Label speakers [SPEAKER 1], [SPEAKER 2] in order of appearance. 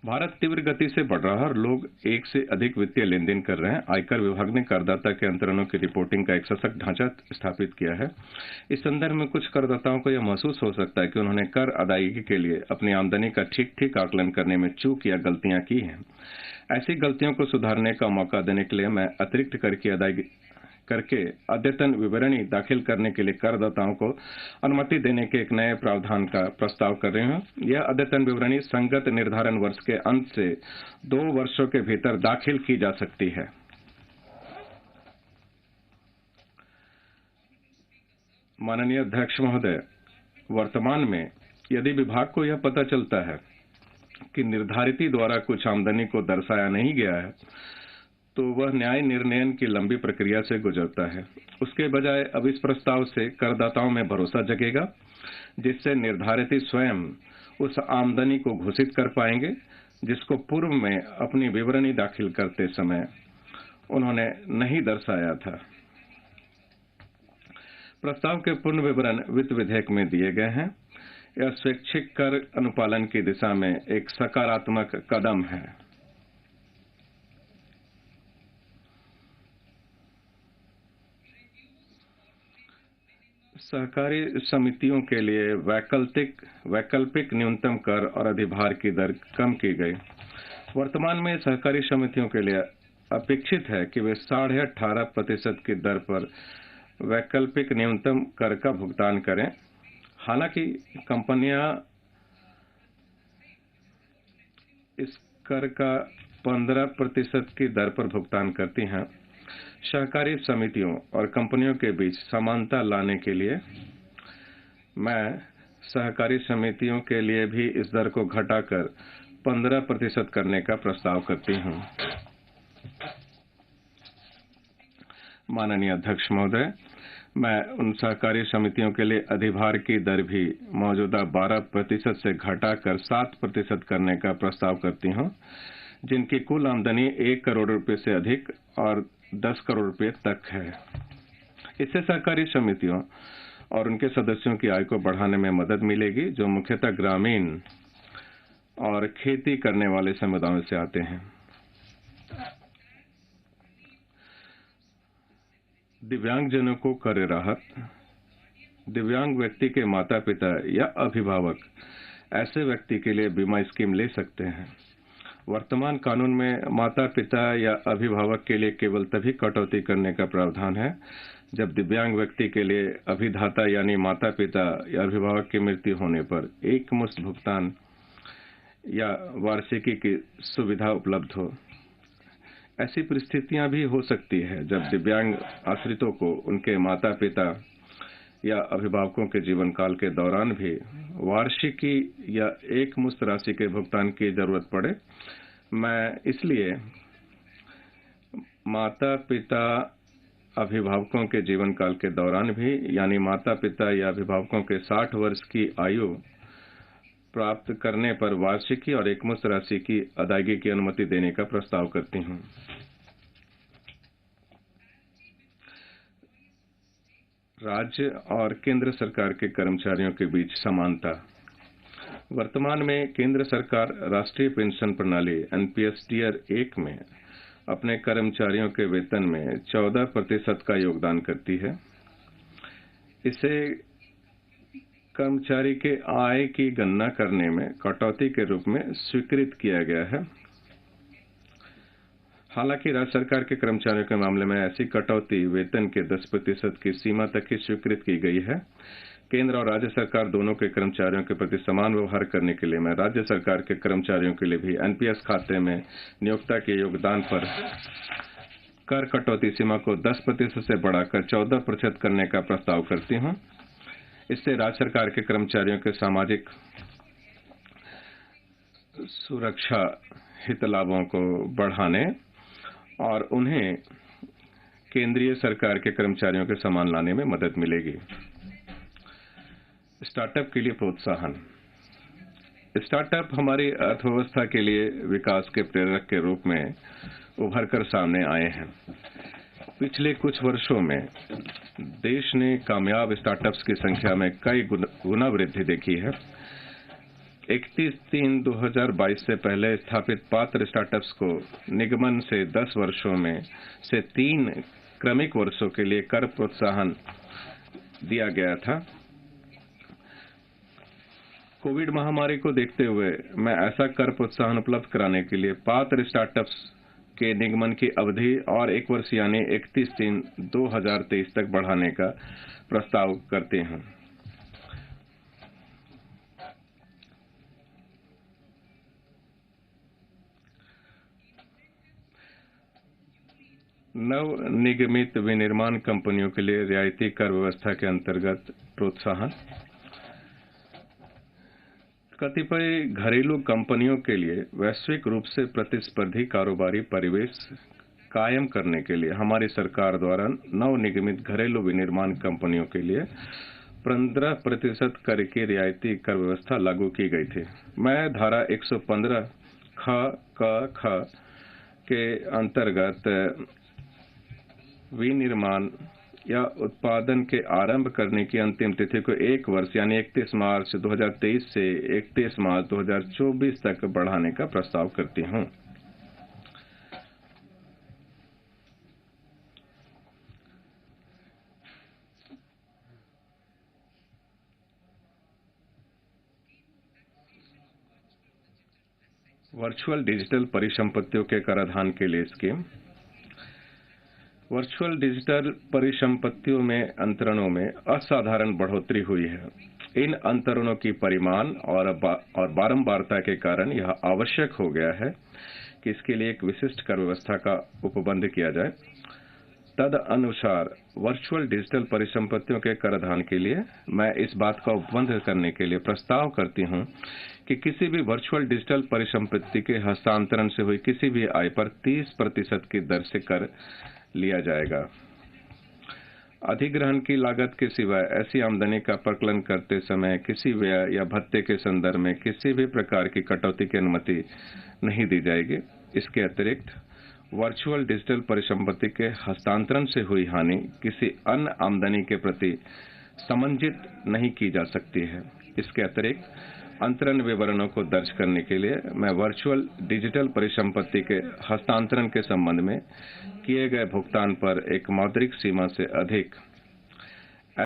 [SPEAKER 1] भारत तीव्र गति से बढ़ रहा है और लोग एक से अधिक वित्तीय लेन देन कर रहे हैं। आयकर विभाग ने करदाता के अंतरणों की रिपोर्टिंग का एक सशक्त ढांचा स्थापित किया है। इस संदर्भ में कुछ करदाताओं को यह महसूस हो सकता है कि उन्होंने कर अदायगी के लिए अपनी आमदनी का ठीक आकलन करने में चूक या गलतियां की हैं। ऐसी गलतियों को सुधारने का मौका देने के लिए मैं अतिरिक्त कर की अदायगी करके अद्यतन विवरणी दाखिल करने के लिए करदाताओं को अनुमति देने के एक नए प्रावधान का प्रस्ताव कर रहे हैं। यह अद्यतन विवरणी संगत निर्धारण वर्ष के अंत से 2 वर्षों के भीतर दाखिल की जा सकती है। माननीय अध्यक्ष महोदय, वर्तमान में यदि विभाग को यह पता चलता है कि निर्धारिती द्वारा कुछ आमदनी को दर्शाया नहीं गया है, तो वह न्याय निर्णयन की लंबी प्रक्रिया से गुजरता है। उसके बजाय अब इस प्रस्ताव से करदाताओं में भरोसा जगेगा, जिससे निर्धारिती स्वयं उस आमदनी को घोषित कर पाएंगे जिसको पूर्व में अपनी विवरणी दाखिल करते समय उन्होंने नहीं दर्शाया था। प्रस्ताव के पूर्ण विवरण वित्त विधेयक में दिए गए हैं। यह स्वैच्छिक कर अनुपालन की दिशा में एक सकारात्मक कदम है। सहकारी समितियों के लिए वैकल्पिक न्यूनतम कर और अधिभार की दर कम की गई। वर्तमान में सहकारी समितियों के लिए अपेक्षित है कि वे 18.5% की दर पर वैकल्पिक न्यूनतम कर का भुगतान करें। हालांकि कंपनियां इस कर का 15% की दर पर भुगतान करती हैं। सहकारी समितियों और कंपनियों के बीच समानता लाने के लिए मैं सहकारी समितियों के लिए भी इस दर को घटाकर 15% करने का प्रस्ताव करती हूं। माननीय अध्यक्ष महोदय, मैं उन सहकारी समितियों के लिए अधिभार की दर भी मौजूदा 12% से घटाकर 7% करने का प्रस्ताव करती हूं, जिनकी कुल आमदनी 1 करोड़ रुपए से अधिक और 10 करोड़ रुपए तक है। इससे सहकारी समितियों और उनके सदस्यों की आय को बढ़ाने में मदद मिलेगी, जो मुख्यतः ग्रामीण और खेती करने वाले समुदायों से आते हैं। दिव्यांगजनों को कर राहत। दिव्यांग व्यक्ति के माता पिता या अभिभावक ऐसे व्यक्ति के लिए बीमा स्कीम ले सकते हैं। वर्तमान कानून में माता पिता या अभिभावक के लिए केवल तभी कटौती करने का प्रावधान है जब दिव्यांग व्यक्ति के लिए अभिदाता यानी माता पिता या अभिभावक की मृत्यु होने पर एकमुश्त भुगतान या वार्षिकी की सुविधा उपलब्ध हो। ऐसी परिस्थितियां भी हो सकती है जब दिव्यांग आश्रितों को उनके माता पिता या अभिभावकों के जीवन काल के दौरान भी वार्षिकी या एकमुश्त राशि के भुगतान की जरूरत पड़े। मैं इसलिए माता पिता अभिभावकों के जीवन काल के दौरान भी यानी माता पिता या अभिभावकों के 60 वर्ष की आयु प्राप्त करने पर वार्षिकी और एकमुश्त राशि की अदायगी की अनुमति देने का प्रस्ताव करती हूं। राज्य और केंद्र सरकार के कर्मचारियों के बीच समानता। वर्तमान में केंद्र सरकार राष्ट्रीय पेंशन प्रणाली एनपीएस टियर 1 में अपने कर्मचारियों के वेतन में 14% का योगदान करती है। इसे कर्मचारी के आय की गणना करने में कटौती के रूप में स्वीकृत किया गया है। हालांकि राज्य सरकार के कर्मचारियों के मामले में ऐसी कटौती वेतन के 10% की सीमा तक ही स्वीकृत की गई है। केंद्र और राज्य सरकार दोनों के कर्मचारियों के प्रति समान व्यवहार करने के लिए मैं राज्य सरकार के कर्मचारियों के लिए भी एनपीएस खाते में नियोक्ता के योगदान पर कर कटौती सीमा को 10% से बढ़ाकर 14% करने का प्रस्ताव करती हूं। इससे राज्य सरकार के कर्मचारियों के सामाजिक सुरक्षा हित लाभों को बढ़ाने और उन्हें केंद्रीय सरकार के कर्मचारियों के समान लाने में मदद मिलेगी। स्टार्टअप के लिए प्रोत्साहन। स्टार्टअप हमारी अर्थव्यवस्था के लिए विकास के प्रेरक के रूप में उभरकर सामने आए हैं। पिछले कुछ वर्षों में देश ने कामयाब स्टार्टअप्स की संख्या में कई गुना वृद्धि देखी है। 31/3/2022 से पहले स्थापित पात्र स्टार्टअप्स को निगमन से 10 वर्षों में से 3 क्रमिक वर्षों के लिए कर प्रोत्साहन दिया गया था। कोविड महामारी को देखते हुए मैं ऐसा कर प्रोत्साहन उपलब्ध कराने के लिए पात्र स्टार्टअप्स के निगमन की अवधि और 1 वर्ष यानी 31/3/2023 तक बढ़ाने का प्रस्ताव करते हैं। नव निगमित विनिर्माण कंपनियों के लिए रियायती कर व्यवस्था के अंतर्गत प्रोत्साहन। कतिपय घरेलू कंपनियों के लिए वैश्विक रूप से प्रतिस्पर्धी कारोबारी परिवेश कायम करने के लिए हमारी सरकार द्वारा नव निगमित घरेलू विनिर्माण कंपनियों के लिए 15% कर की रियायती कर व्यवस्था लागू की गई थी। मैं धारा 115 ख के अंतर्गत विनिर्माण या उत्पादन के आरंभ करने की अंतिम तिथि को 1 वर्ष यानी 31 मार्च 2023 से 31 मार्च 2024 तक बढ़ाने का प्रस्ताव करती हूं। वर्चुअल डिजिटल परिसंपत्तियों के कराधान के लिए स्कीम। वर्चुअल डिजिटल परिसंपत्तियों में अंतरणों में असाधारण बढ़ोतरी हुई है। इन अंतरणों की परिमाण और बारंबारता के कारण यह आवश्यक हो गया है कि इसके लिए एक विशिष्ट कर व्यवस्था का उपबंध किया जाए। तदनुसार वर्चुअल डिजिटल परिसंपत्तियों के कराधान के लिए मैं इस बात का उपबंध करने के लिए प्रस्ताव करती हूं कि किसी भी वर्चुअल डिजिटल परिसंपत्ति के हस्तांतरण से हुई किसी भी आय पर 30% की दर से कर लिया जाएगा। अधिग्रहण की लागत के सिवाय ऐसी आमदनी का प्रकलन करते समय किसी व्यय या भत्ते के संदर्भ में किसी भी प्रकार की कटौती की अनुमति नहीं दी जाएगी। इसके अतिरिक्त वर्चुअल डिजिटल परिसंपत्ति के हस्तांतरण से हुई हानि किसी अन्य आमदनी के प्रति समंजित नहीं की जा सकती है। इसके अतिरिक्त अंतरण विवरणों को दर्ज करने के लिए मैं वर्चुअल डिजिटल परिसंपत्ति के हस्तांतरण के संबंध में किए गए भुगतान पर एक मौद्रिक सीमा से अधिक